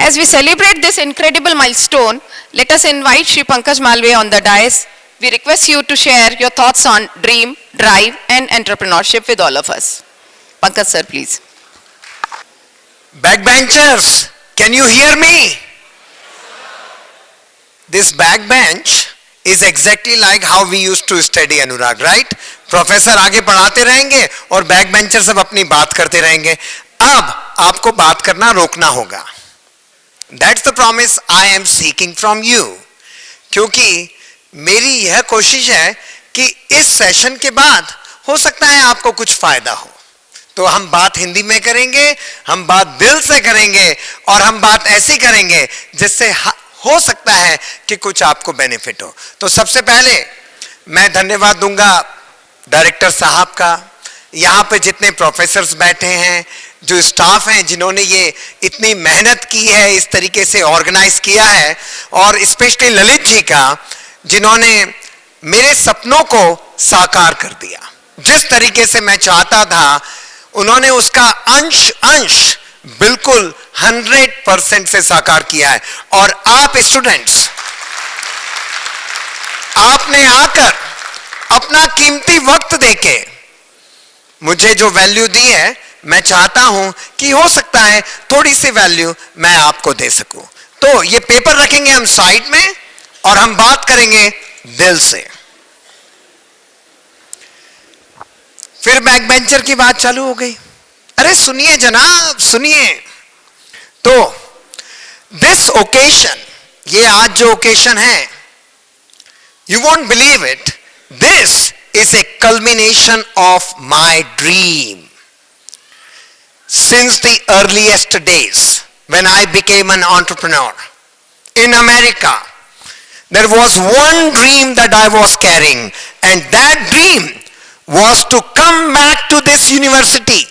As we celebrate this incredible milestone, let us invite Shri Pankaj Malviya on the dais. We request you to share your thoughts on dream, drive and entrepreneurship with all of us. Pankaj sir, please. Backbenchers, can you hear me? This backbench is exactly like how we used to study, Anurag, right? Professor आगे पढ़ाते रहेंगे और backbencher सब अपनी बात करते रहेंगे. अब आपको बात करना रोकना होगा. That's the promise I am seeking from you. क्योंकि मेरी यह कोशिश है कि इस सेशन के बाद हो सकता है आपको कुछ फायदा हो. तो हम बात हिंदी में करेंगे, हम बात दिल से करेंगे और हम बात ऐसी करेंगे जिससे हो सकता है कि कुछ आपको बेनिफिट हो. तो सबसे पहले मैं धन्यवाद दूंगा डायरेक्टर साहब का, यहाँ पे जितने प्रोफेसर्स बैठे हैं, जो स्टाफ हैं जिन्होंने ये इतनी मेहनत की है, इस तरीके से ऑर्गेनाइज किया है, और स्पेशली ललित जी का जिन्होंने मेरे सपनों को साकार कर दिया. जिस तरीके से मैं चाहता था उन्होंने उसका अंश बिल्कुल 100% से साकार किया है. और आप स्टूडेंट्स, आपने आकर अपना कीमती वक्त देके मुझे जो वैल्यू दी है, मैं चाहता हूं कि हो सकता है थोड़ी सी वैल्यू मैं आपको दे सकूं. तो ये पेपर रखेंगे हम साइड में और हम बात करेंगे दिल से. फिर बैकबेंचर की बात चालू हो गई. अरे सुनिए जनाब, सुनिए. तो दिस ओकेशन, ये आज जो ओकेशन है, you won't believe it, this is a culmination of my dream. Since the earliest days when I became an entrepreneur in America, there was one dream that I was carrying, and that dream was to come back to this university,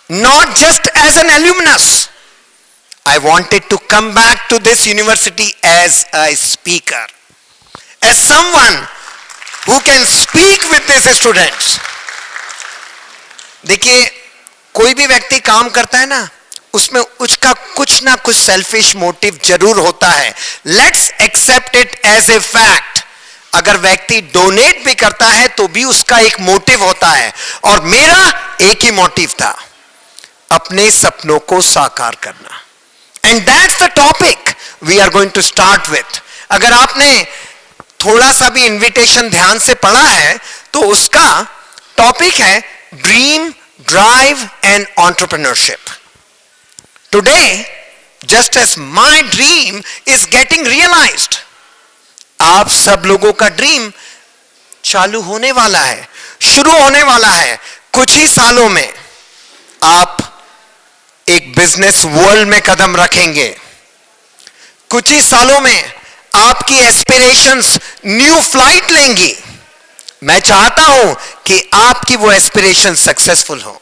not just as an alumnus. I wanted to come back to this university as a speaker, as someone who can speak with these students. देखिए, कोई भी व्यक्ति काम करता है ना, उसमें उसका कुछ ना कुछ सेल्फिश मोटिव जरूर होता है. Let's accept it as a fact. अगर व्यक्ति डोनेट भी करता है तो भी उसका एक मोटिव होता है, और मेरा एक ही मोटिव था, अपने सपनों को साकार करना. And that's the topic we are going to start with. अगर आपने थोड़ा सा भी इनविटेशन ध्यान से पढ़ा है तो उसका टॉपिक है dream, drive and entrepreneurship. Today, just as my dream is getting realised, आप सब लोगों का ड्रीम चालू होने वाला है, शुरू होने वाला है. कुछ ही सालों में आप एक बिजनेस वर्ल्ड में कदम रखेंगे. कुछ ही सालों में आपकी एस्पिरेशंस न्यू फ्लाइट लेंगी. मैं चाहता हूं कि आपकी वो एस्पिरेशन सक्सेसफुल हो,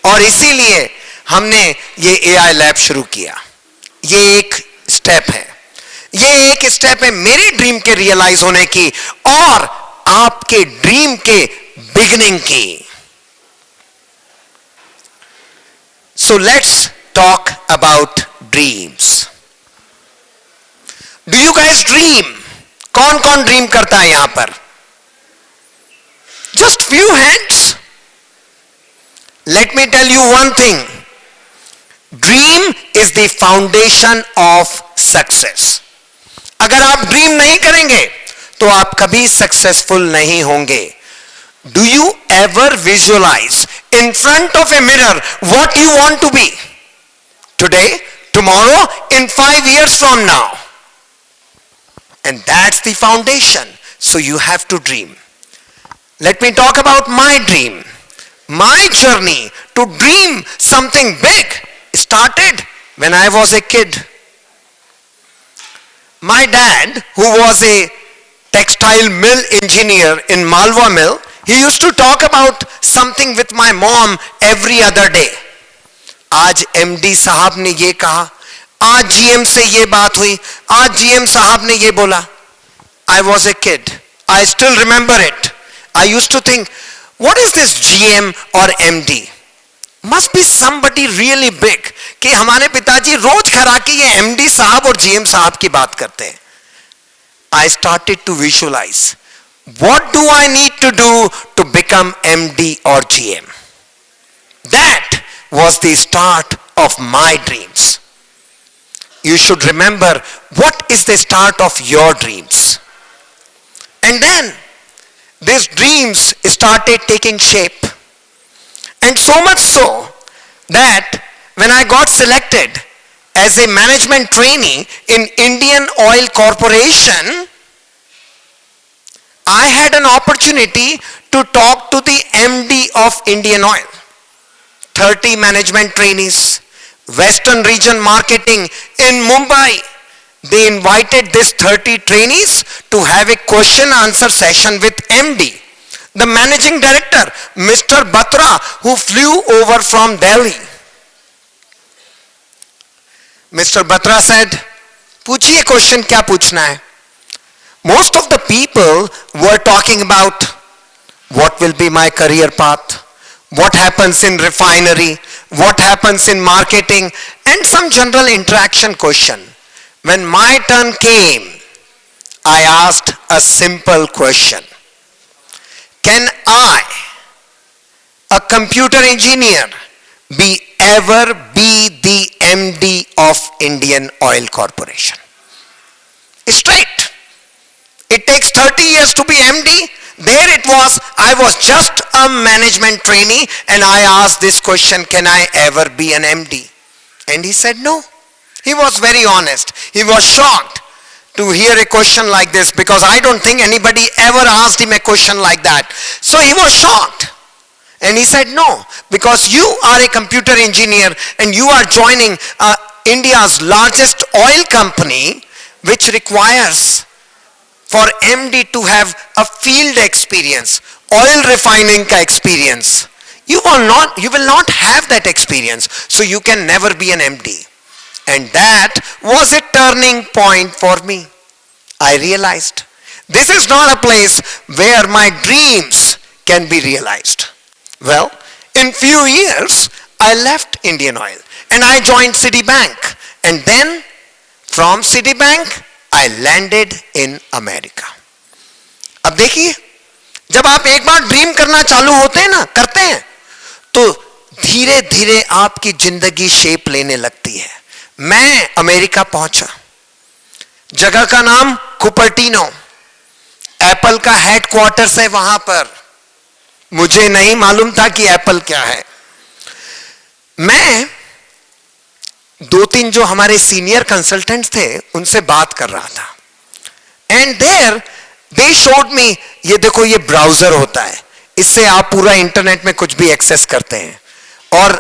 और इसीलिए हमने ये एआई लैब शुरू किया. ये एक स्टेप है, ये एक स्टेप है मेरी ड्रीम के रियलाइज होने की और आपके ड्रीम के बिगिनिंग की. So let's talk about dreams. Do you guys dream? कौन कौन ड्रीम करता है यहां पर? Just few hands. Let me tell you one thing, dream is the foundation of success. अगर आप ड्रीम नहीं करेंगे तो आप कभी सक्सेसफुल नहीं होंगे. Do you ever visualize in front of a mirror what you want to be today, tomorrow, in 5 years from now? And that's the foundation. So you have to dream. Let me talk about my dream. My journey to dream something big started when I was a kid. My dad, who was a textile mill engineer in Malwa mill, he used to talk about something with my mom every other day. आज MD साहब ने ये कहा, आज GM से ये बात हुई, आज जीएम साहब ने ये बोला. I was a kid. I still remember it. I used to think, what is this GM or MD? must be somebody really big कि हमारे पिताजी रोज खड़ा के ये MD साहब और GM साहब की बात करते हैं. I started to visualize what do I need to do to become MD or GM. That was the start of my dreams. You should remember what is the start of your dreams. And then these dreams started taking shape. And so much so that when I got selected as a management trainee in Indian Oil Corporation, I had an opportunity to talk to the MD of Indian Oil. 30 management trainees, Western Region Marketing in Mumbai. They invited these 30 trainees to have a question answer session with MD. The managing director, Mr. Batra, who flew over from Delhi. Mr. Batra said, पूछिए question क्या पूछना है. Most of the people were talking about what will be my career path, what happens in refinery, what happens in marketing, and some general interaction question. When my turn came, I asked a simple question. Can I, a computer engineer, ever be the MD of Indian Oil Corporation? Straight. It takes 30 years to be MD. There it was, I was just a management trainee and I asked this question, can I ever be an MD? And he said no. He was very honest. He was shocked to hear a question like this because I don't think anybody ever asked him a question like that. So he was shocked. And he said no, because you are a computer engineer and you are joining India's largest oil company, which requires for MD to have a field experience, oil refining ka experience. You will not have that experience, so you can never be an MD. And that was a turning point for me. I realized this is not a place where my dreams can be realized. Well, in few years, I left Indian Oil and I joined Citibank. And then from Citibank, I landed in America. अब देखिए, जब आप एक बार dream करना चालू होते हैं ना, करते हैं, तो धीरे धीरे आपकी जिंदगी शेप लेने लगती है. मैं अमेरिका पहुंचा. जगह का नाम कुपर्टिनो. एप्पल का हेडक्वार्टर्स है वहां पर. मुझे नहीं मालूम था कि एप्पल क्या है. मैं दो तीन जो हमारे सीनियर कंसल्टेंट्स थे उनसे बात कर रहा था. And there they showed me, ये देखो ये ब्राउजर होता है, इससे आप पूरा इंटरनेट में कुछ भी एक्सेस करते हैं. और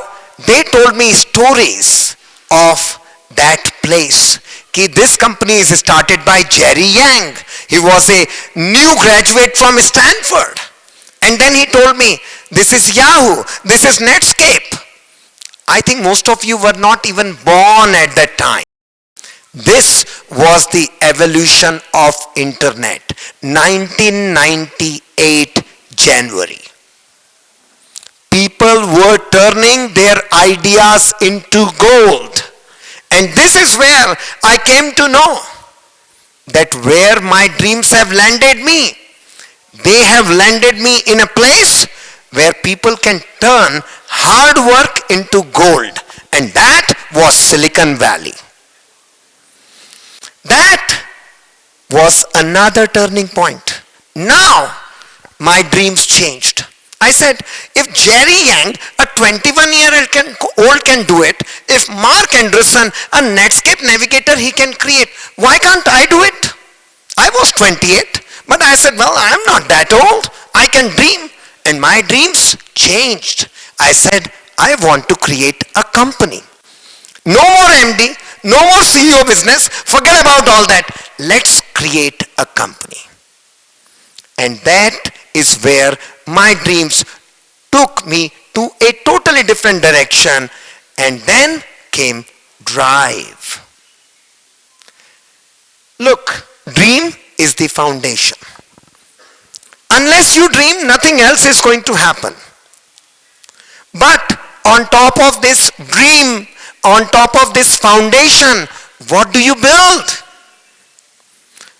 they told me stories of that place कि this company is started by Jerry Yang. He was a new graduate from Stanford. And then he told me, this is Yahoo, this is Netscape. I think most of you were not even born at that time. This was the evolution of internet. 1998 January. People were turning their ideas into gold. And this is where I came to know that where my dreams have landed me, they have landed me in a place where people can turn hard work into gold. And that was Silicon Valley. That was another turning point. Now, my dreams changed. I said, if Jerry Yang, a 21-year-old can do it, if Mark Anderson, a Netscape navigator, he can create, why can't I do it? I was 28. But I said, well, I'm not that old. I can dream. And my dreams changed. I said, I want to create a company. No more MD, no more CEO business. Forget about all that. Let's create a company. And that is where my dreams took me to a totally different direction. And then came drive. Look, dream is the foundation. Unless you dream, nothing else is going to happen. But on top of this dream, on top of this foundation, what do you build?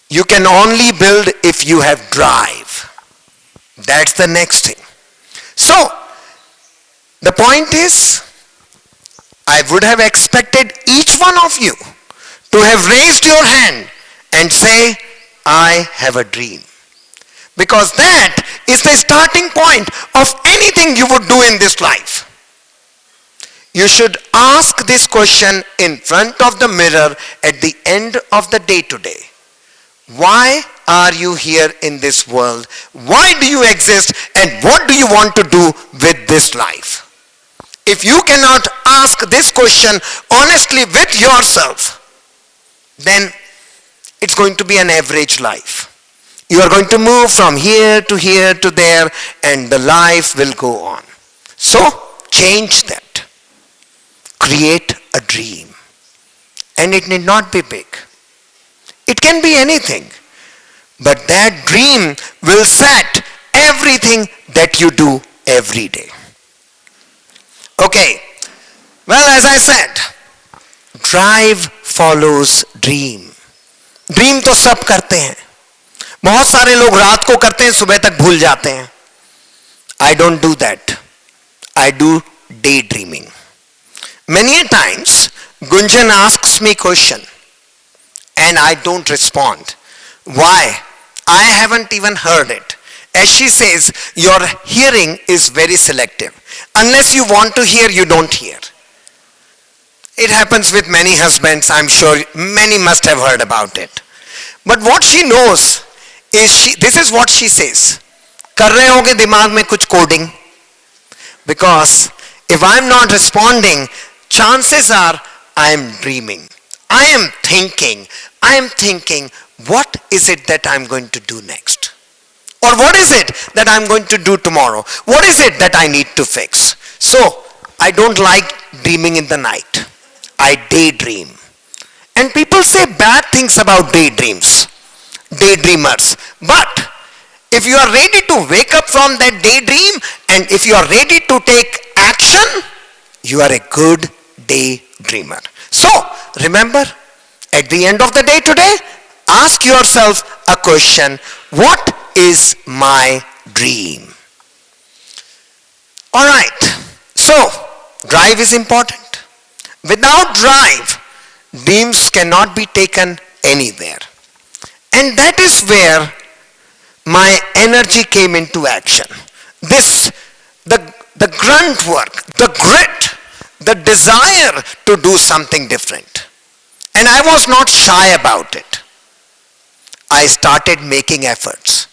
You can only build if you have drive. That's the next thing. So, the point is, I would have expected each one of you to have raised your hand and say, I have a dream. Because that is the starting point of anything you would do in this life. You should ask this question in front of the mirror at the end of the day today. Why are you here in this world? Why do you exist? And what do you want to do with this life? If you cannot ask this question honestly with yourself, then it's going to be an average life. You are going to move from here to there, and the life will go on. So, change that. Create a dream. And it need not be big. It can be anything. But that dream will set everything that you do every day. Okay. Well, as I said, drive follows dream. Dream तो सब करते हैं. बहुत सारे लोग रात को करते हैं, सुबह तक भूल जाते हैं. I don't do that. I do daydreaming. Many a times, Gunjan asks me question and I don't respond. Why? I haven't even heard it. As she says, your hearing is very selective. Unless you want to hear, you don't hear. It happens with many husbands. I'm sure many must have heard about it. But what she knows is, this is what she says. कर रहे होंगे दिमाग में कुछ coding. Because if I'm not responding, chances are I am dreaming. I am thinking, what is it that I'm going to do next? Or what is it that I'm going to do tomorrow? What is it that I need to fix? So, I don't like dreaming in the night. I daydream. And people say bad things about daydreams, daydreamers. But if you are ready to wake up from that daydream, and if you are ready to take action, you are a good daydreamer. So, remember, at the end of the day today, ask yourself a question: what is my dream? Alright, so drive is important. Without drive, dreams cannot be taken anywhere. And that is where my energy came into action. The grunt work, the grit, the desire to do something different. And I was not shy about it. I started making efforts.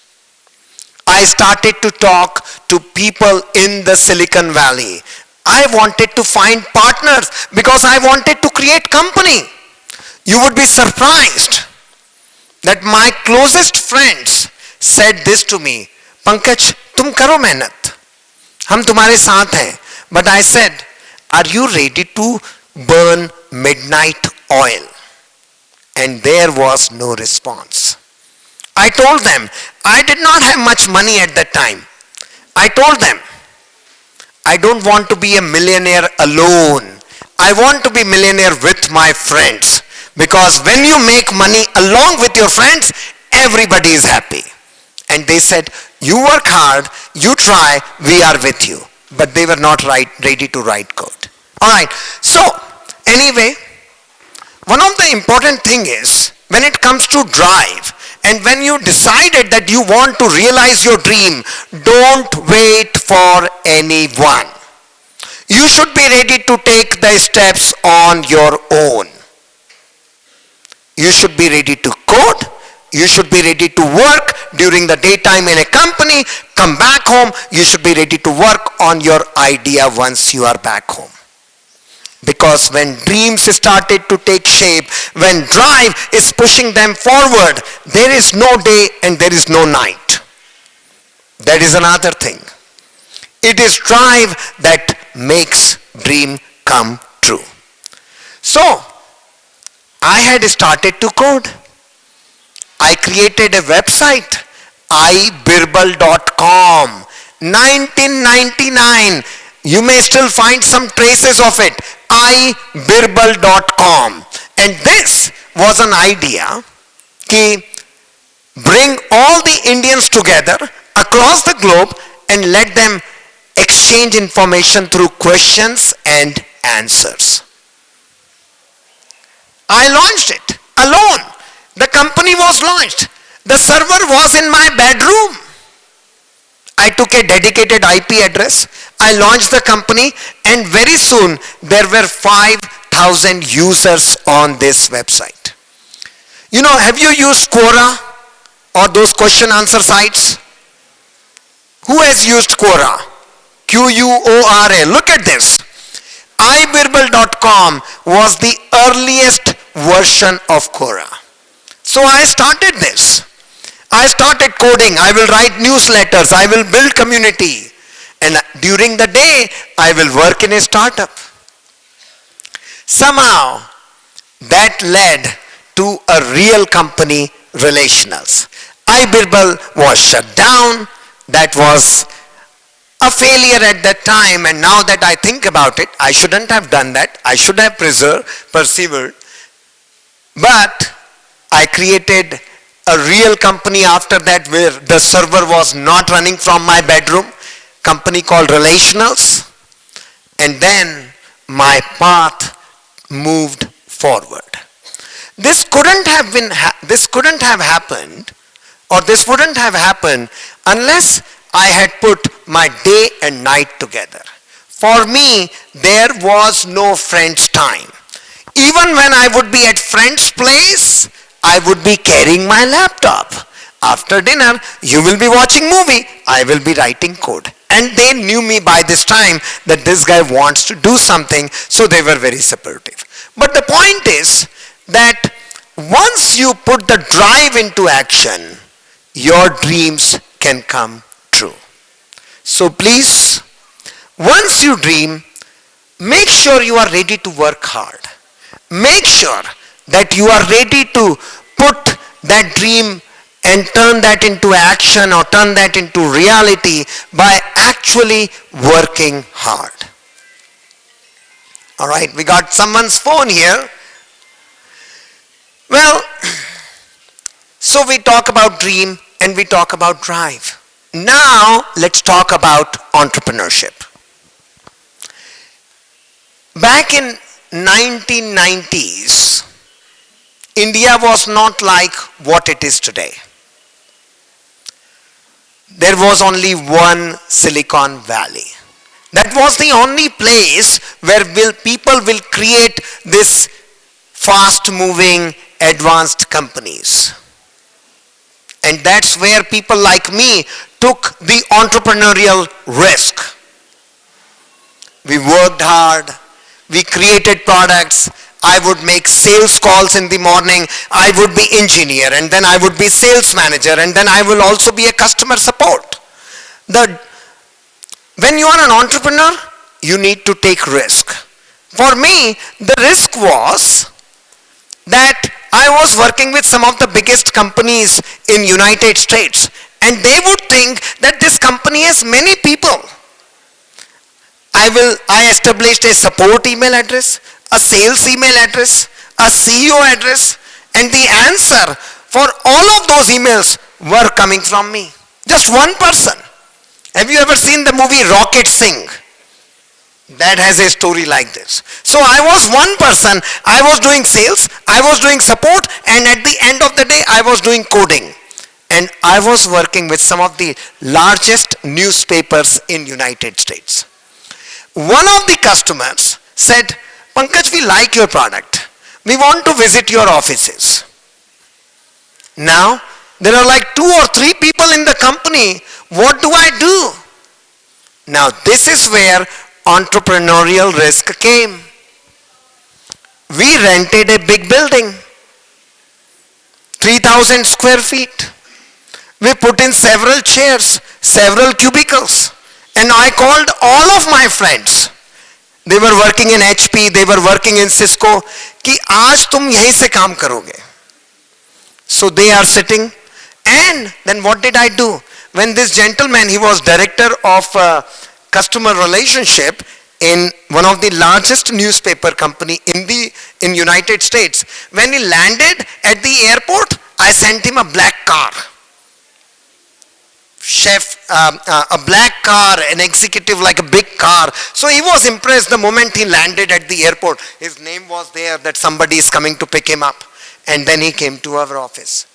I started to talk to people in the Silicon Valley. I wanted to find partners because I wanted to create company. You would be surprised that my closest friends said this to me, Pankaj, tum karo mehnat. Hum tumhare saath hain. But I said, are you ready to burn midnight oil? And there was no response. I told them, I did not have much money at that time. I told them, I don't want to be a millionaire alone. I want to be millionaire with my friends. Because when you make money along with your friends, everybody is happy. And they said, you work hard, you try, we are with you. But they were not ready to write code. Alright, so anyway, one of the important thing is, when it comes to drive, and when you decided that you want to realize your dream, don't wait for anyone. You should be ready to take the steps on your own. You should be ready to code. You should be ready to work during the daytime in a company. Come back home. You should be ready to work on your idea once you are back home. Because when dreams started to take shape, when drive is pushing them forward, there is no day and there is no night. That is another thing. It is drive that makes dream come true. So, I had started to code. I created a website, iBirbal.com, 1999. You may still find some traces of it. iBirbal.com. And this was an idea कि bring all the Indians together across the globe and let them exchange information through questions and answers. I launched it alone. The company was launched. The server was in my bedroom. I took a dedicated IP address. I launched the company, and very soon there were 5,000 users on this website. You know, have you used Quora or those question answer sites? Who has used Quora? Quora. Look at this. iBirbal.com was the earliest version of Quora. So I started this. I started coding. I will write newsletters. I will build community. And during the day, I will work in a startup. Somehow, that led to a real company, Relationals. iBirbal was shut down. That was a failure at that time, and now that I think about it, I shouldn't have done that. I should have persevered. But I created a real company after that where the server was not running from my bedroom, company called Relationals, and then my path moved forward. This couldn't have happened, or this wouldn't have happened unless I had put my day and night together. For me, there was no friend's time. Even when I would be at friend's place, I would be carrying my laptop. After dinner, you will be watching movie, I will be writing code. And they knew me by this time that this guy wants to do something, so they were very supportive. But the point is that once you put the drive into action, your dreams can come true. So please, once you dream, make sure you are ready to work hard. Make sure that you are ready to put that dream and turn that into action or turn that into reality by actually working hard. All right, we got someone's phone here. Well, so we talk about dream and we talk about drive. Now, let's talk about entrepreneurship. Back in 1990s, India was not like what it is today. There was only one Silicon Valley. That was the only place where people will create this fast-moving, advanced companies. And that's where people like me took the entrepreneurial risk. We worked hard. We created products. I would make sales calls in the morning. I would be engineer, and then I would be sales manager, and then I will also be a customer support. When you are an entrepreneur, you need to take risk. For me, the risk was that I was working with some of the biggest companies in United States, and they would think that this company has many people. I established a support email address, a sales email address, a CEO address, and the answer for all of those emails were coming from me. Just one person. Have you ever seen the movie Rocket Singh? That has a story like this. So I was one person. I was doing sales, I was doing support, and at the end of the day, I was doing coding. And I was working with some of the largest newspapers in United States. One of the customers said, Pankaj, we like your product. We want to visit your offices. Now, there are like 2 or 3 people in the company. What do I do? Now, this is where entrepreneurial risk came. We rented a big building, 3,000 square feet. We put in several chairs, several cubicles, and I called all of my friends. They were working in HP, they were working in Cisco, कि आज तुम यहीं से काम करोगे. So they are sitting, and then what did I do? When this gentleman, he was director of customer relationship in one of the largest newspaper company in United States. When he landed at the airport, I sent him a black car. Chef, a black car, an executive like a big car. So he was impressed the moment he landed at the airport. His name was there that somebody is coming to pick him up. And then he came to our office.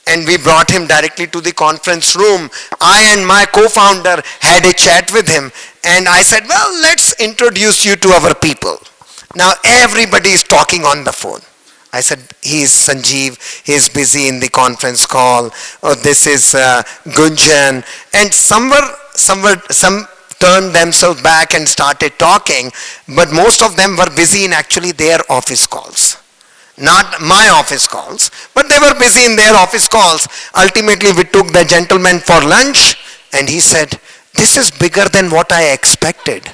And we brought him directly to the conference room. I and my co-founder had a chat with him. And I said, well, let's introduce you to our people. Now everybody is talking on the phone. I said, he is Sanjeev, he is busy in the conference call. Oh, this is Gunjan. And some turned themselves back and started talking. But most of them were busy in actually their office calls. Not my office calls, but they were busy in their office calls. Ultimately, we took the gentleman for lunch and he said, this is bigger than what I expected.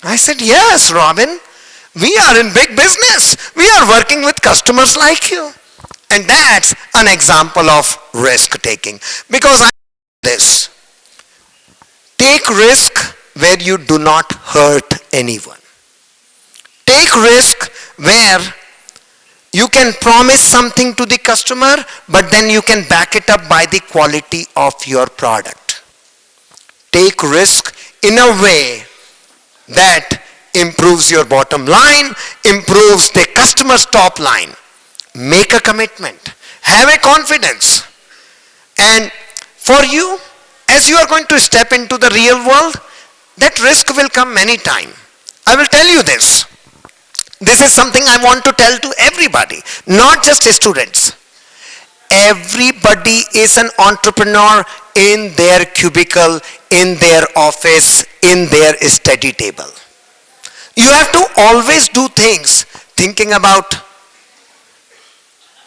I said, yes, Robin, we are in big business. We are working with customers like you. And that's an example of risk taking. Because I this. Take risk where you do not hurt anyone. Take risk where you can promise something to the customer, but then you can back it up by the quality of your product. Take risk in a way that improves your bottom line, improves the customer's top line. Make a commitment. Have a confidence. And for you, as you are going to step into the real world, that risk will come many times. I will tell you this. This is something I want to tell to everybody, not just students. Everybody is an entrepreneur in their cubicle, in their office, in their study table. You have to always do things thinking about,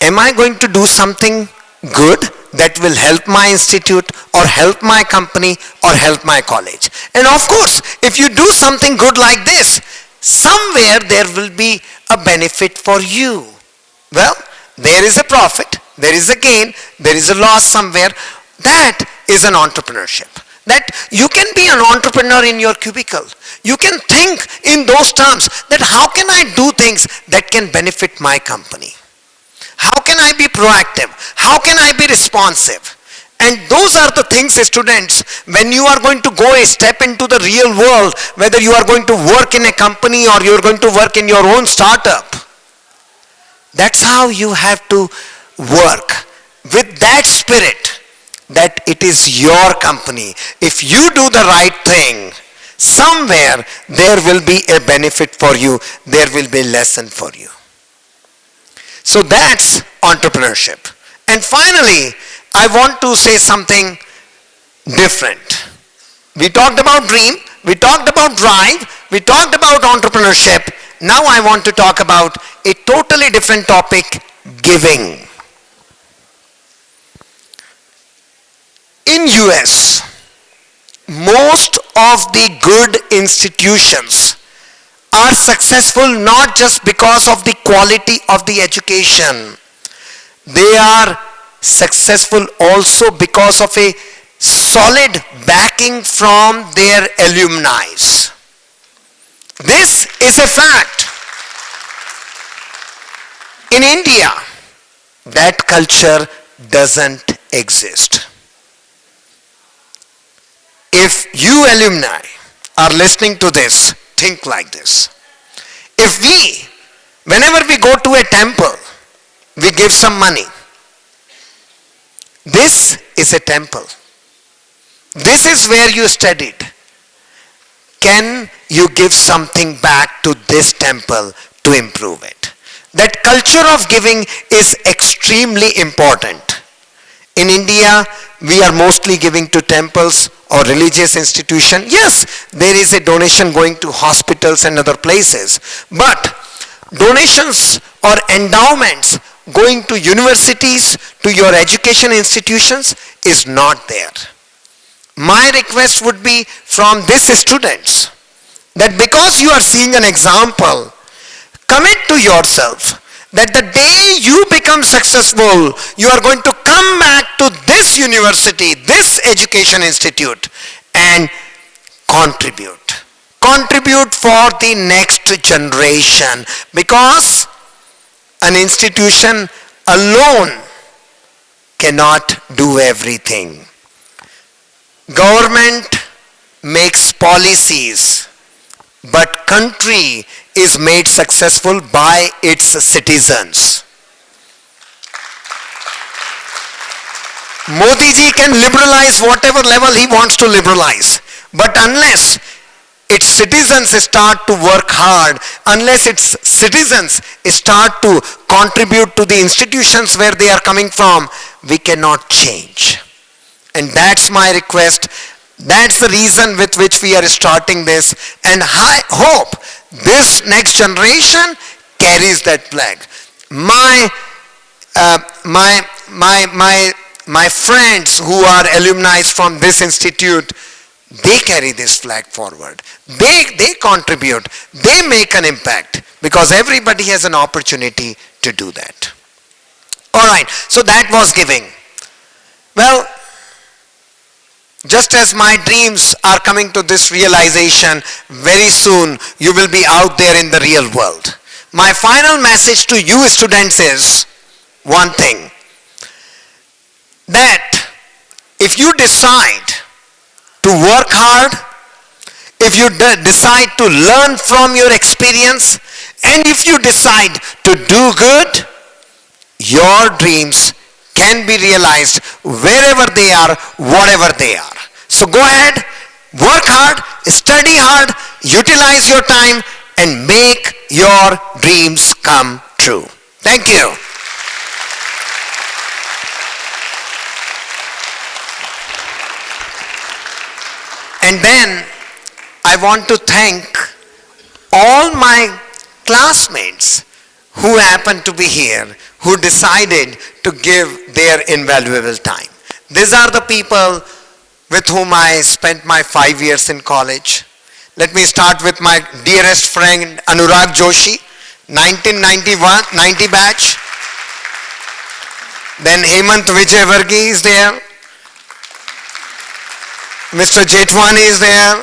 am I going to do something good that will help my institute or help my company or help my college? And of course, if you do something good like this, somewhere there will be a benefit for you. Well, there is a profit, there is a gain, there is a loss somewhere. That is an entrepreneurship. That you can be an entrepreneur in your cubicle. You can think in those terms that how can I do things that can benefit my company? How can I be proactive? How can I be responsive? And those are the things, students, when you are going to go a step into the real world, whether you are going to work in a company or you are going to work in your own startup. That's how you have to work with that spirit that it is your company. If you do the right thing, somewhere there will be a benefit for you. There will be a lesson for you. So that's entrepreneurship. And finally, I want to say something different. We talked about dream, we talked about drive, we talked about entrepreneurship. Now I want to talk about a totally different topic, giving. In US, most of the good institutions are successful not just because of the quality of the education. They are successful also because of a solid backing from their alumni. This is a fact. In India, that culture doesn't exist. If you alumni are listening to this, think like this. If whenever we go to a temple, we give some money. This is a temple. This is where you studied. Can you give something back to this temple to improve it? That culture of giving is extremely important. In India, we are mostly giving to temples or religious institutions. Yes, there is a donation going to hospitals and other places. But donations or endowments going to universities, to your education institutions is not there. My request would be from these students that because you are seeing an example, commit to yourself that the day you become successful, you are going to come back to this university, this education institute, and contribute. Contribute for the next generation, because an institution alone cannot do everything. Government makes policies, but country is made successful by its citizens. Modi ji can liberalize whatever level he wants to liberalize, but unless its citizens start to work hard, unless its citizens start to contribute to the institutions where they are coming from, we cannot change. And that's my request. That's the reason with which we are starting this, and I hope this next generation carries that flag. My friends who are alumni from this institute, they carry this flag forward. They contribute. They make an impact, because everybody has an opportunity to do that. All right, so that was giving. Well, just as my dreams are coming to this realization, very soon you will be out there in the real world. My final message to you students is one thing, that if you decide to work hard, if you decide to learn from your experience, and if you decide to do good, your dreams can be realized wherever they are, whatever they are. So go ahead, work hard, study hard, utilize your time, and make your dreams come true. Thank you. And then I want to thank all my classmates who happened to be here, who decided to give their invaluable time. These are the people with whom I spent my 5 years in college. Let me start with my dearest friend Anurag Joshi, 1990 batch. Then Hemant Vijayvargi is there. Mr. Jetwani is there.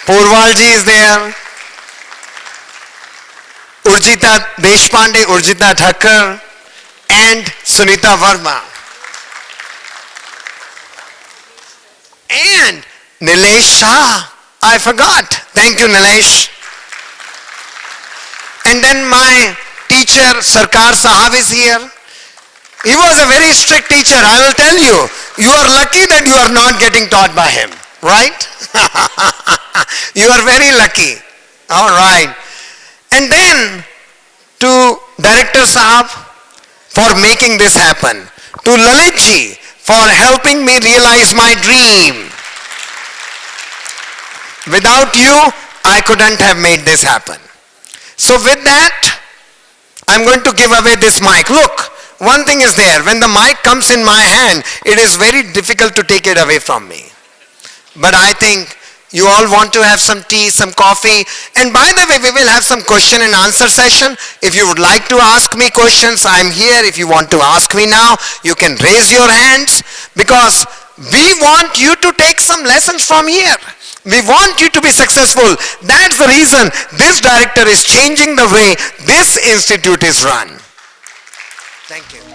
Purvalji is there. Urjita Deshpande, Urjita Thakkar, and Sunita Verma. And Nilesh Shah, I forgot. Thank you, Nilesh. And then my teacher, Sarkar Sahab, is here. He was a very strict teacher, I will tell you. You are lucky that you are not getting taught by him, right? You are very lucky. All right. And then to Director Sahab for making this happen. To Lalit ji for helping me realize my dream. Without you, I couldn't have made this happen. So with that, I'm going to give away this mic. Look, one thing is there. When the mic comes in my hand, it is very difficult to take it away from me. But I think you all want to have some tea, some coffee. And by the way, we will have some question and answer session. If you would like to ask me questions, I'm here. If you want to ask me now, you can raise your hands, because we want you to take some lessons from here. We want you to be successful. That's the reason this director is changing the way this institute is run. Thank you.